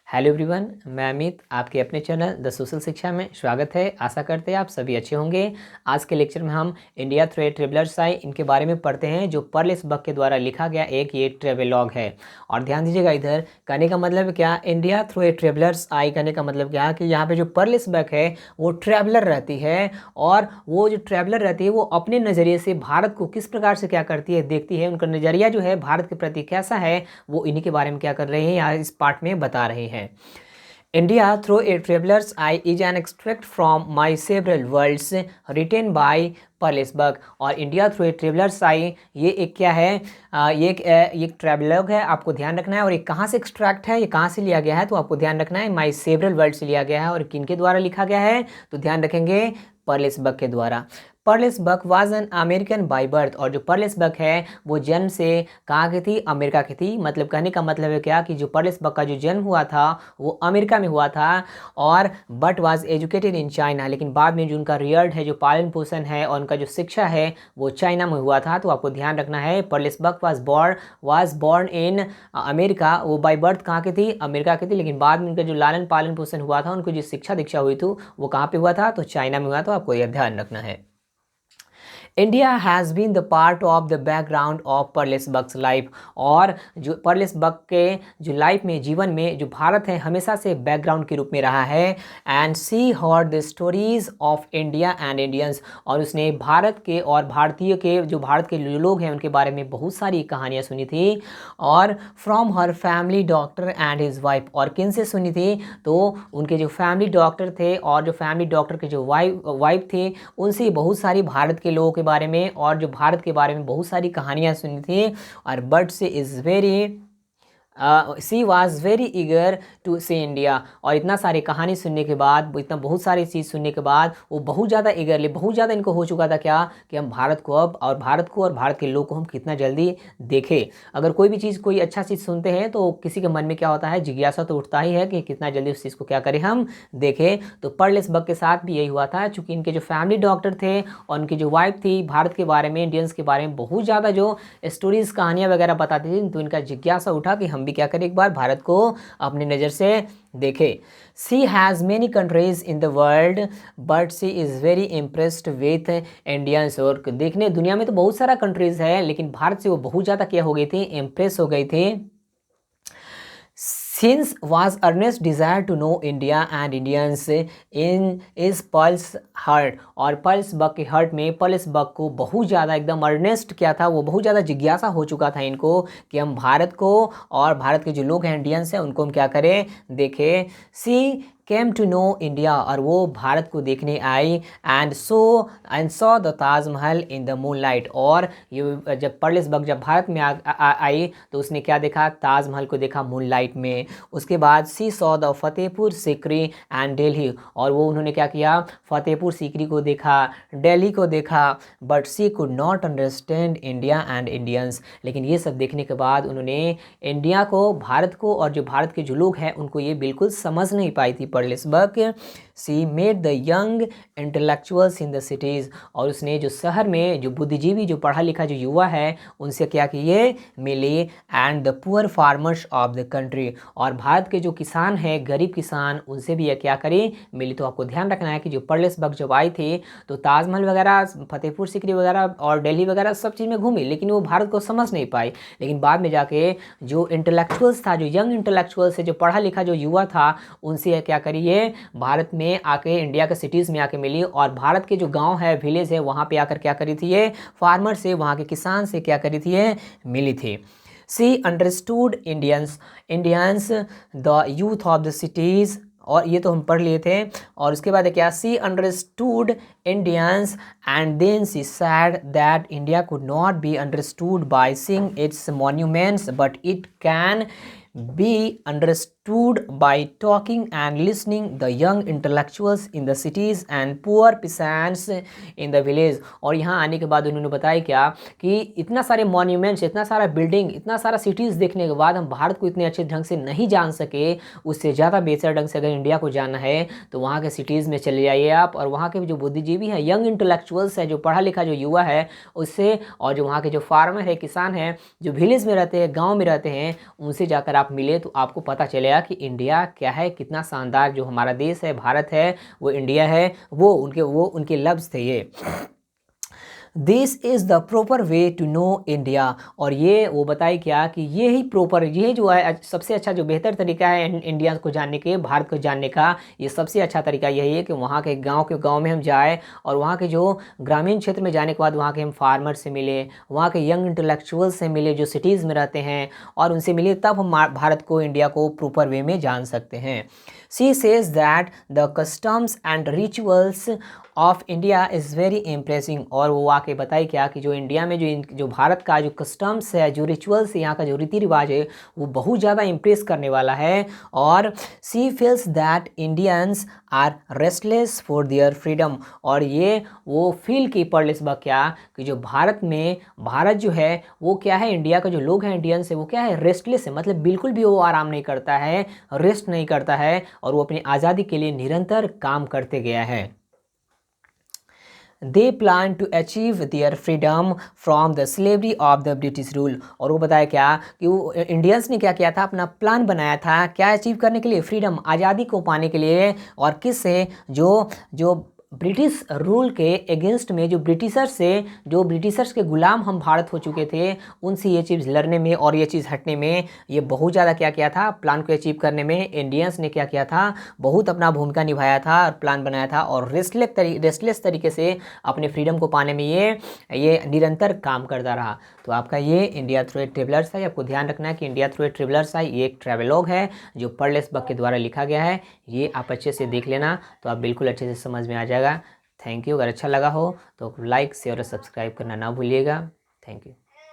Hello everyone, मैं अमित आपके अपने चैनल द सोशल शिक्षा में स्वागत है। आशा करते हैं आप सभी अच्छे होंगे। आज के लेक्चर में हम इंडिया थ्रू ए ट्रेवलर्स आई इनके बारे में पढ़ते हैं, जो पर्ल बक के द्वारा लिखा गया एक ये ट्रेवेलॉग है। और ध्यान दीजिएगा, इधर कहने का मतलब क्या, इंडिया थ्रू ए ट्रेवलर्स आई कहने का मतलब क्या कि यहाँ पे जो पर्ल बक है वो ट्रैवलर रहती है, और वो जो ट्रैवलर रहती है वो अपने नज़रिए से भारत को किस प्रकार से क्या करती है, देखती है। उनका नज़रिया जो है भारत के प्रति कैसा है, वो इन्हीं के बारे में क्या कर रहे हैं, यहाँ इस पार्ट में बता रहे हैं। India through a traveler's eye is an extract from my several worlds written by पर्लेस बक। और इंडिया थ्रू ए ट्रेवलर्स आई ये एक क्या है, ये एक ट्रेवलॉग है, आपको ध्यान रखना है। और ये कहाँ से एक्सट्रैक्ट है, ये कहाँ से लिया गया है, तो आपको ध्यान रखना है माई सेवरल वर्ल्ड से लिया गया है। और किन के द्वारा लिखा गया है, तो ध्यान रखेंगे पर्लेस बक के द्वारा। Pearl S Buck was an American by birth. और जो पर्लेस बक है वो जन्म से कहाँ की थी, अमेरिका की थी। मतलब कहने का मतलब है क्या कि जो पर्लेस बक का जो जन्म हुआ था वो अमेरिका में हुआ था, और but was educated in China. लेकिन बाद में जो उनका रियर्ड है, जो पालन पोषण है और उनका जो शिक्षा है वो चाइना में हुआ था। तो आपको ध्यान रखना है पर्लेस Buck was born in America. वो बाय बर्थ कहाँ की थी, अमेरिका की थी। लेकिन बाद में उनका जो लालन पालन पोषण हुआ था, उनको जो शिक्षा दीक्षा हुई थी वो कहाँ पे हुआ था, तो चाइना में हुआ। तो आपको यह ध्यान रखना है। India has been the part of the background of Pearl S Buck's life. और जो पर्लेस बक के जो लाइफ में, जीवन में जो भारत है हमेशा से बैकग्राउंड के रूप में रहा है। And she heard the stories of India and Indians. और उसने भारत के और भारतीय के, जो भारत के लोग हैं उनके बारे में बहुत सारी कहानियाँ सुनी थी। और from her family doctor and his wife. और किन से सुनी थी, तो उनके जो फैमिली डॉक्टर थे और जो फैमिली डॉक्टर के जो वाइफ थे, उनसे बहुत सारी भारत के लोगों के बारे में और जो भारत के बारे में बहुत सारी कहानियां सुनी थी। और but she was very eager to see India. और इतना सारी कहानी सुनने के बाद, इतना बहुत सारी चीज़ सुनने के बाद वो बहुत ज़्यादा ईगरली, बहुत ज़्यादा इनको हो चुका था क्या कि हम भारत को अब, और भारत को और भारत के लोग को हम कितना जल्दी देखें। अगर कोई भी चीज़, कोई अच्छा चीज़ सुनते हैं तो किसी के मन में क्या होता है, जिज्ञासा तो उठता ही है कि कितना जल्दी उस चीज़ को क्या करें, हम देखें। तो पर्लेस बक के साथ भी यही हुआ था। चूँकि इनके जो फैमिली डॉक्टर थे और उनकी जो वाइफ थी, भारत के बारे में, इंडियंस के बारे में बहुत ज़्यादा जो स्टोरीज़, कहानियाँ वगैरह बताती थी, तो इनका जिज्ञासा उठा कि हम भी क्या करें, एक बार भारत को अपनी नज़र से देखे। She has many countries in the world but she is very impressed with Indians. और देखने दुनिया में तो बहुत सारा कंट्रीज है, लेकिन भारत से वो बहुत ज़्यादा क्या हो गई थी, इम्प्रेस हो गई थी। Since was earnest desire to know India and Indians in is Pulse Heart। और पल्स बक के हर्ट में पल्स बक को बहुत ज़्यादा एकदम अर्नेस्ट क्या था, वो बहुत ज़्यादा जिज्ञासा हो चुका था इनको कि हम भारत को और भारत के जो लोग हैं, इंडियंस हैं, उनको हम क्या करें, देखें। She came to know India. और वो भारत को देखने आई। And saw the Taj Mahal in the moon light. और ये जब पर्लेस बक जब भारत में आई तो उसने क्या देखा, ताजमहल को देखा मून लाइट में। उसके बाद she saw the Fatehpur Sikri and Delhi. और वो उन्होंने क्या किया, फतेहपुर सीकरी को देखा, दिल्ली को देखा। But she could not understand India and Indians. लेकिन ये सब देखने के बाद उन्होंने इंडिया को, भारत को और जो भारत के जो लोग हैं उनको ये बिल्कुल समझ नहीं पाई थी Pearl S Buck. She made the young intellectuals in the cities. और उसने जो शहर में जो बुद्धिजीवी, जो पढ़ा लिखा जो युवा है, उनसे क्या किए, मिले। And the poor farmers of the country. और भारत के जो किसान हैं, गरीब किसान, उनसे भी ये क्या करी, मिली। तो आपको ध्यान रखना है कि जो पर्लेस बक जब आई थी तो ताजमहल वगैरह, फतेहपुर सीकरी वगैरह और दिल्ली वगैरह सब चीज़ में घूमी, लेकिन वो भारत को समझ नहीं पाई। लेकिन बाद में जाके जो इंटेलेक्चुअल्स था, जो यंग इंटेलेक्चुअल्स है, जो पढ़ा लिखा जो युवा था, उनसे ये क्या करी, ये भारत में आके, इंडिया के सिटीज़ में आके मिली। और भारत के जो गांव है, विलेज है, वहाँ पे आकर क्या करी थी, ये फार्मर से, वहाँ के किसान से क्या करी थी, ये मिली थी। She understood Indians the youth of the cities. और ये तो हम पढ़ लिए थे। और उसके बाद क्या, she understood Indians and then she said that India could not be understood by seeing its monuments but it can be understood by talking and listening the young intellectuals in the cities and poor peasants in the village। और यहाँ आने के बाद उन्होंने बताया क्या कि इतना सारे मॉन्यूमेंट्स, इतना सारा बिल्डिंग, इतना सारा सिटीज़ देखने के बाद हम भारत को इतने अच्छे ढंग से नहीं जान सके। उससे ज़्यादा बेहतर ढंग से अगर इंडिया को जानना है तो वहाँ के सिटीज़ में चले जाइए आप। और वहाँ के जो बुद्धिजीवी हैं, यंग इंटेलेक्चुअल्स है, जो पढ़ा लिखा जो युवा है उससे, और जो वहाँ के जो फार्मर है, किसान हैं, जो विलेज में रहते हैं, गाँव में रहते हैं, उनसे जाकर आप मिले तो आपको पता चलेगा कि इंडिया क्या है, कितना शानदार जो हमारा देश है, भारत है, वो इंडिया है, वो उनके लफ्ज़ थे ये। This is the proper way to know India. और ये वो बताए क्या कि ये ही प्रॉपर, ये जो है सबसे अच्छा जो बेहतर तरीका है इंडिया को जानने के, भारत को जानने का, ये सबसे अच्छा तरीका यही है कि वहाँ के गांव में हम जाए और वहाँ के जो ग्रामीण क्षेत्र में जाने के बाद वहाँ के हम फार्मर से मिले, वहाँ के यंग इंटेलेक्चुअल से मिले जो सिटीज़ में रहते हैं, और उनसे मिले, तब हम भारत को, इंडिया को प्रॉपर वे में जान सकते हैं। She says that the customs and rituals of India is very impressing. और वो आके बताई क्या कि जो इंडिया में जो भारत का जो कस्टम्स है, जो रिचुअल्स है, यहाँ का जो रीति रिवाज है, वो बहुत ज़्यादा इम्प्रेस करने वाला है। और she feels that Indians are restless for their freedom. और ये वो फील की पर्लिसबा क्या कि जो भारत जो है वो क्या है, इंडिया का जो लोग हैं, इंडियंस है, वो क्या है, रेस्टलेस है, मतलब बिल्कुल भी वो आराम नहीं करता है, रेस्ट नहीं करता है, और वो अपनी आज़ादी के लिए निरंतर काम करते गया है। They plan to achieve their freedom from the slavery of the British rule. और वो बताया क्या कि वो इंडियंस ने क्या किया था, अपना प्लान बनाया था क्या अचीव करने के लिए, फ्रीडम, आज़ादी को पाने के लिए। और किससे, जो ब्रिटिश रूल के अगेंस्ट में, जो ब्रिटिशर्स के गुलाम हम भारत हो चुके थे, उनसे ये चीज़ लड़ने में और ये चीज़ हटने में ये बहुत ज़्यादा क्या किया था, प्लान को अचीव करने में इंडियंस ने क्या किया था, बहुत अपना भूमिका निभाया था और प्लान बनाया था, और रेस्टलेस तरीके से अपने फ्रीडम को पाने में ये निरंतर काम करता रहा। तो आपका ये इंडिया थ्रू ए ट्रेवलर्स है। आपको ध्यान रखना है कि इंडिया थ्रू ए ट्रेवलर्स है ये एक ट्रैवलॉग है जो पर्लेस बक के द्वारा लिखा गया है। ये आप अच्छे से देख लेना तो आप बिल्कुल अच्छे से समझ में आ जाएगा। Thank you. अगर अच्छा लगा हो तो लाइक, शेयर और सब्सक्राइब करना ना भूलिएगा। Thank you.